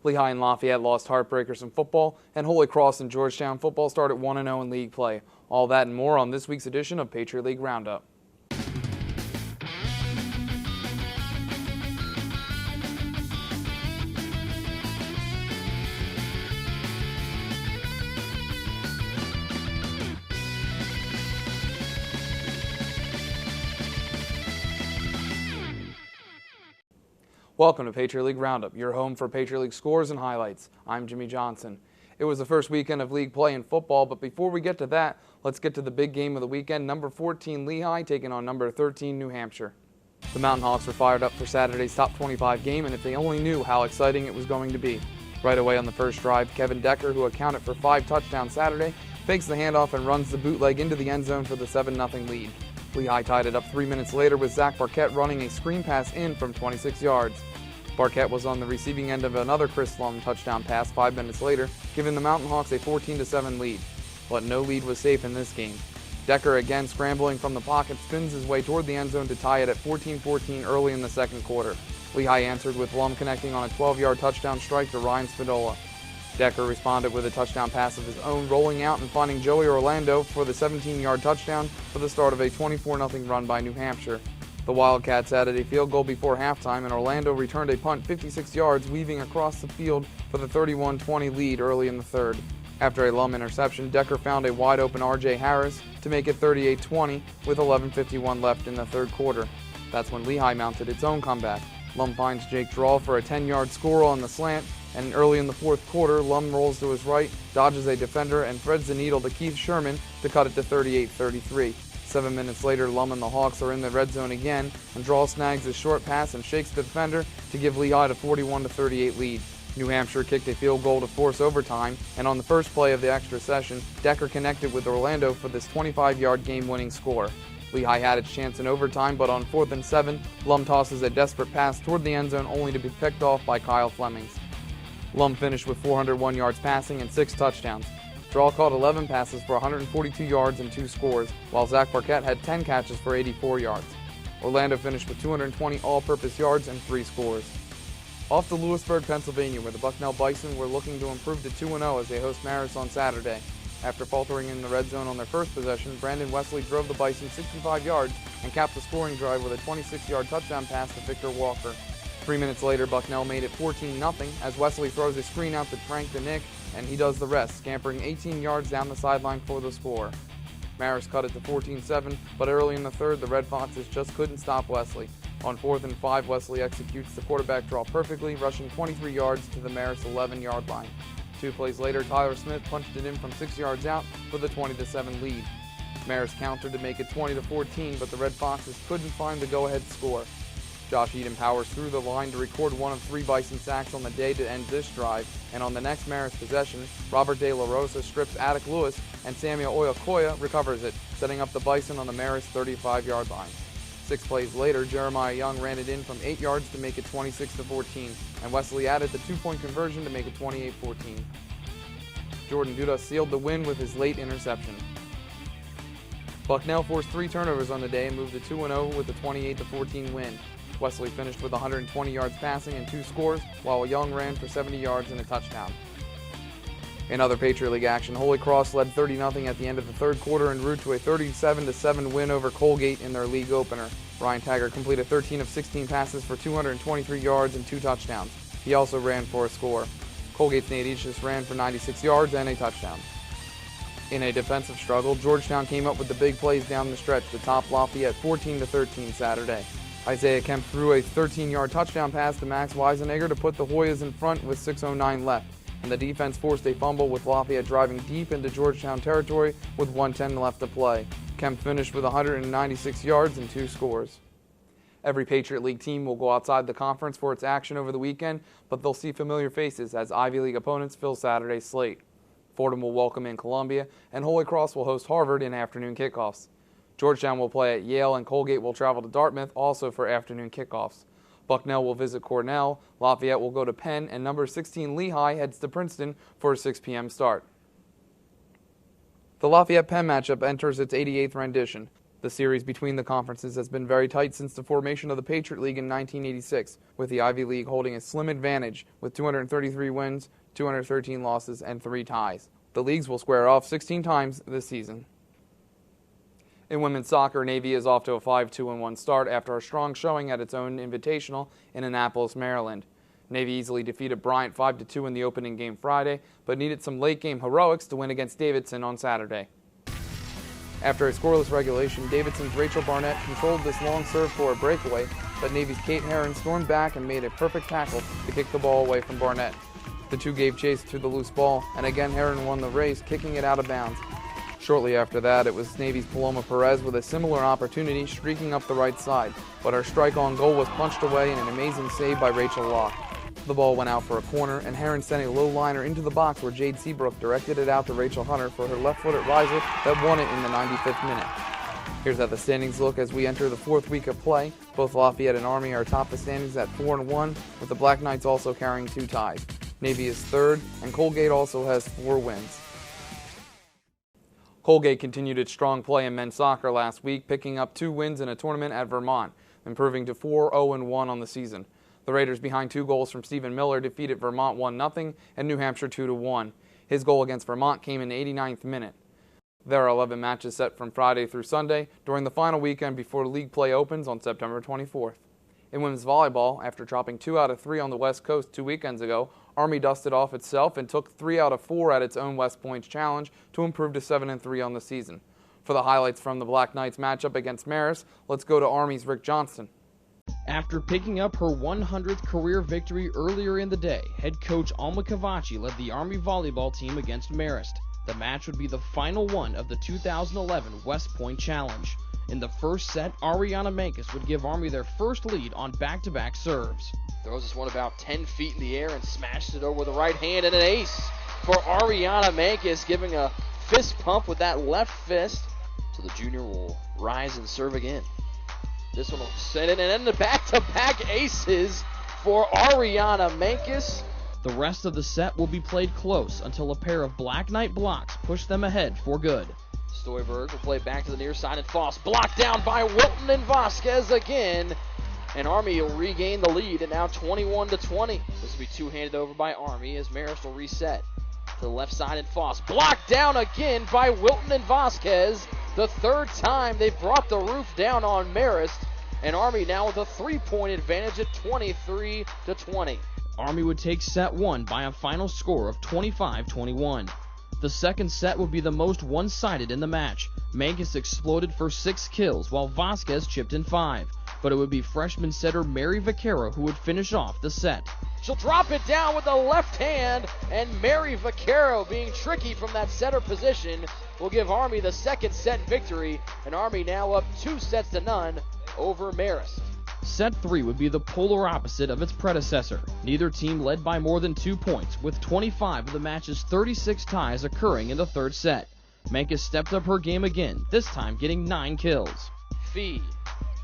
Lehigh and Lafayette lost heartbreakers in football, and Holy Cross and Georgetown football started 1-0 in league play. All that and more on this week's edition of Patriot League Roundup. Welcome to Patriot League Roundup, your home for Patriot League scores and highlights. I'm Jimmy Johnson. It was the first weekend of league play in football, but before we get to that, let's get to the big game of the weekend. Number 14 Lehigh taking on number 13 New Hampshire. The Mountain Hawks were fired up for Saturday's top 25 game, and if they only knew how exciting it was going to be. Right away on the first drive, Kevin Decker, who accounted for 5 touchdowns Saturday, fakes the handoff and runs the bootleg into the end zone for the 7-0 lead. Lehigh tied it up 3 minutes later with Zach Barquette running a screen pass in from 26 yards. Barquette was on the receiving end of another Chris Lum touchdown pass 5 minutes later, giving the Mountain Hawks a 14-7 lead. But no lead was safe in this game. Decker, again scrambling from the pocket, spins his way toward the end zone to tie it at 14-14 early in the second quarter. Lehigh answered with Lum connecting on a 12-yard touchdown strike to Ryan Spadola. Decker responded with a touchdown pass of his own, rolling out and finding Joey Orlando for the 17-yard touchdown for the start of a 24-0 run by New Hampshire. The Wildcats added a field goal before halftime, and Orlando returned a punt 56 yards, weaving across the field for the 31-20 lead early in the third. After a Lum interception, Decker found a wide-open R.J. Harris to make it 38-20 with 11:51 left in the third quarter. That's when Lehigh mounted its own comeback. Lum finds Jake Drawl for a 10-yard score on the slant, and early in the fourth quarter, Lum rolls to his right, dodges a defender, and threads the needle to Keith Sherman to cut it to 38-33. 7 minutes later, Lum and the Hawks are in the red zone again, and Drawl snags a short pass and shakes the defender to give Lehigh a 41-38 lead. New Hampshire kicked a field goal to force overtime, and on the first play of the extra session, Decker connected with Orlando for this 25-yard game-winning score. Lehigh had its chance in overtime, but on 4th and 7, Lum tosses a desperate pass toward the end zone only to be picked off by Kyle Flemings. Lum finished with 401 yards passing and 6 touchdowns. Drawl caught 11 passes for 142 yards and 2 scores, while Zach Barquette had 10 catches for 84 yards. Orlando finished with 220 all-purpose yards and 3 scores. Off to Lewisburg, Pennsylvania, where the Bucknell Bison were looking to improve to 2-0 as they host Marist on Saturday. After faltering in the red zone on their first possession, Brandon Wesley drove the Bison 65 yards and capped the scoring drive with a 26-yard touchdown pass to Victor Walker. 3 minutes later, Bucknell made it 14-0 as Wesley throws a screen out to Frank DeNick, and he does the rest, scampering 18 yards down the sideline for the score. Marist cut it to 14-7, but early in the third, the Red Foxes just couldn't stop Wesley. On 4th and 5, Wesley executes the quarterback draw perfectly, rushing 23 yards to the Marist 11-yard line. 2 plays later, Tyler Smith punched it in from 6 yards out for the 20-7 lead. Marist countered to make it 20-14, but the Red Foxes couldn't find the go-ahead score. Josh Edom powers through the line to record one of 3 Bison sacks on the day to end this drive, and on the next Marist possession, Robert De La Rosa strips Attic Lewis, and Samuel Oyokoya recovers it, setting up the Bison on the Marist 35-yard line. 6 plays later, Jeremiah Young ran it in from 8 yards to make it 26-14, and Wesley added the 2-point conversion to make it 28-14. Jordan Duda sealed the win with his late interception. Bucknell forced 3 turnovers on the day and moved to 2-0 with a 28-14 win. Wesley finished with 120 yards passing and 2 scores, while Young ran for 70 yards and a touchdown. In other Patriot League action, Holy Cross led 30-0 at the end of the third quarter en route to a 37-7 win over Colgate in their league opener. Ryan Taggart completed 13 of 16 passes for 223 yards and 2 touchdowns. He also ran for a score. Colgate's Nate Eashes ran for 96 yards and a touchdown. In a defensive struggle, Georgetown came up with the big plays down the stretch to top Lafayette 14-13 Saturday. Isaiah Kemp threw a 13-yard touchdown pass to Max Weisenegger to put the Hoyas in front with 6:09 left, and the defense forced a fumble with Lafayette driving deep into Georgetown territory with 1:10 left to play. Kemp finished with 196 yards and 2 scores. Every Patriot League team will go outside the conference for its action over the weekend, but they'll see familiar faces as Ivy League opponents fill Saturday's slate. Fordham will welcome in Columbia, and Holy Cross will host Harvard in afternoon kickoffs. Georgetown will play at Yale, and Colgate will travel to Dartmouth, also for afternoon kickoffs. Bucknell will visit Cornell, Lafayette will go to Penn, and number 16 Lehigh heads to Princeton for a 6 p.m. start. The Lafayette-Penn matchup enters its 88th rendition. The series between the conferences has been very tight since the formation of the Patriot League in 1986, with the Ivy League holding a slim advantage with 233 wins, 213 losses, and 3 ties. The leagues will square off 16 times this season. In women's soccer, Navy is off to a 5-2-1 start after a strong showing at its own invitational in Annapolis, Maryland. Navy easily defeated Bryant 5-2 in the opening game Friday, but needed some late-game heroics to win against Davidson on Saturday. After a scoreless regulation, Davidson's Rachel Barnett controlled this long serve for a breakaway, but Navy's Kate Herron stormed back and made a perfect tackle to kick the ball away from Barnett. The two gave chase to the loose ball, and again Herron won the race, kicking it out of bounds. Shortly after that, it was Navy's Paloma Perez with a similar opportunity streaking up the right side, but her strike on goal was punched away in an amazing save by Rachel Locke. The ball went out for a corner, and Herron sent a low liner into the box where Jade Seabrook directed it out to Rachel Hunter for her left-footed riser that won it in the 95th minute. Here's how the standings look as we enter the 4th week of play. Both Lafayette and Army are atop the standings at 4-1, with the Black Knights also carrying 2 ties. Navy is 3rd, and Colgate also has 4 wins. Colgate continued its strong play in men's soccer last week, picking up 2 wins in a tournament at Vermont, improving to 4-0-1 on the season. The Raiders, behind 2 goals from Stephen Miller, defeated Vermont 1-0 and New Hampshire 2-1. His goal against Vermont came in the 89th minute. There are 11 matches set from Friday through Sunday during the final weekend before league play opens on September 24th. In women's volleyball, after dropping 2 out of 3 on the West Coast 2 weekends ago, Army dusted off itself and took 3 out of 4 at its own West Points Challenge to improve to 7-3 on the season. For the highlights from the Black Knights matchup against Marist, let's go to Army's Rick Johnston. After picking up her 100th career victory earlier in the day, head coach Alma Cavacci led the Army volleyball team against Marist. The match would be the final one of the 2011 West Point Challenge. In the first set, Ariana Mankus would give Army their first lead on back-to-back serves. Throws this one about 10 feet in the air and smashed it over with the right hand, and an ace for Ariana Mankus, giving a fist pump with that left fist. So the junior will rise and serve again. This one will send it, and then the back-to-back aces for Ariana Mankus. The rest of the set will be played close until a pair of Black Knight blocks push them ahead for good. Stoyberg will play back to the near side, and Foss blocked down by Wilton and Vasquez again. And Army will regain the lead, and now 21-20. This will be two-handed over by Army as Marist will reset. To the left side, and Foss blocked down again by Wilton and Vasquez. The 3rd time they've brought the roof down on Marist, and Army now with a 3-point advantage at 23-20. Army would take set 1 by a final score of 25-21. The second set would be the most one-sided in the match. Mankus exploded for 6 kills while Vasquez chipped in 5. But it would be freshman setter Mary Vaquero who would finish off the set. She'll drop it down with the left hand, and Mary Vaquero, being tricky from that setter position, will give Army the 2nd set victory, and Army now up 2-0 over Marist. Set 3 would be the polar opposite of its predecessor. Neither team led by more than 2 points, with 25 of the match's 36 ties occurring in the 3rd set. Mankus stepped up her game again, this time getting 9 kills. Fee,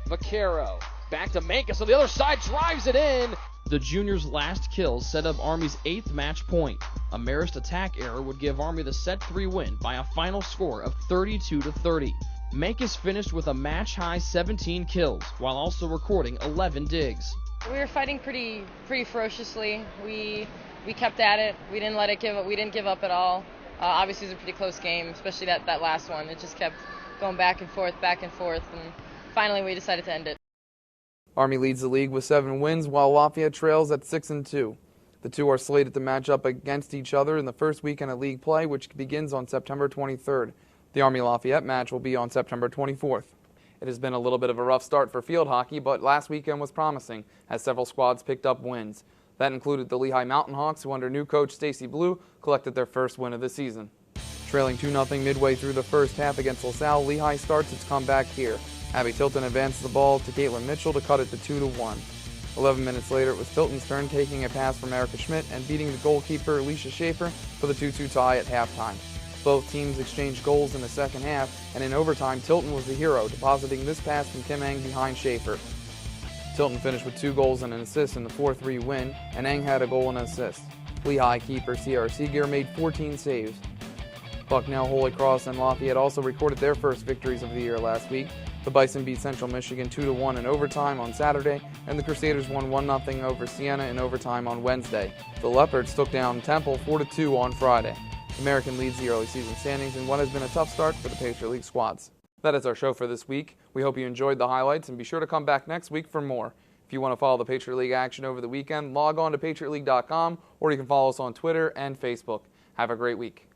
Vaquero, back to Mankus on the other side, drives it in. The juniors' last kills set up Army's 8th match point. A Marist attack error would give Army the set 3 win by a final score of 32-30. Mankus finished with a match-high 17 kills, while also recording 11 digs. We were fighting pretty ferociously. We kept at it. We didn't let it give up. We didn't give up at all. Obviously, it was a pretty close game, especially that last one. It just kept going back and forth, and finally we decided to end it. Army leads the league with 7 wins, while Lafayette trails at 6-2. The two are slated to match up against each other in the first weekend of league play, which begins on September 23rd. The Army-Lafayette match will be on September 24th. It has been a little bit of a rough start for field hockey, but last weekend was promising, as several squads picked up wins. That included the Lehigh Mountain Hawks, who under new coach Stacy Blue collected their first win of the season. Trailing 2-0 midway through the first half against LaSalle, Lehigh starts its comeback here. Abby Tilton advances the ball to Caitlin Mitchell to cut it to 2-1. 11 minutes later, it was Tilton's turn, taking a pass from Erica Schmidt and beating the goalkeeper Alicia Schaefer for the 2-2 tie at halftime. Both teams exchanged goals in the second half, and in overtime, Tilton was the hero, depositing this pass from Kim Eng behind Schaefer. Tilton finished with 2 goals and an assist in the 4-3 win, and Eng had a goal and an assist. Lehigh keeper C.R. Seeger made 14 saves. Bucknell, Holy Cross, and Lafayette also recorded their first victories of the year last week. The Bison beat Central Michigan 2-1 in overtime on Saturday, and the Crusaders won 1-0 over Siena in overtime on Wednesday. The Leopards took down Temple 4-2 on Friday. American leads the early season standings in what has been a tough start for the Patriot League squads. That is our show for this week. We hope you enjoyed the highlights, and be sure to come back next week for more. If you want to follow the Patriot League action over the weekend, log on to patriotleague.com, or you can follow us on Twitter and Facebook. Have a great week.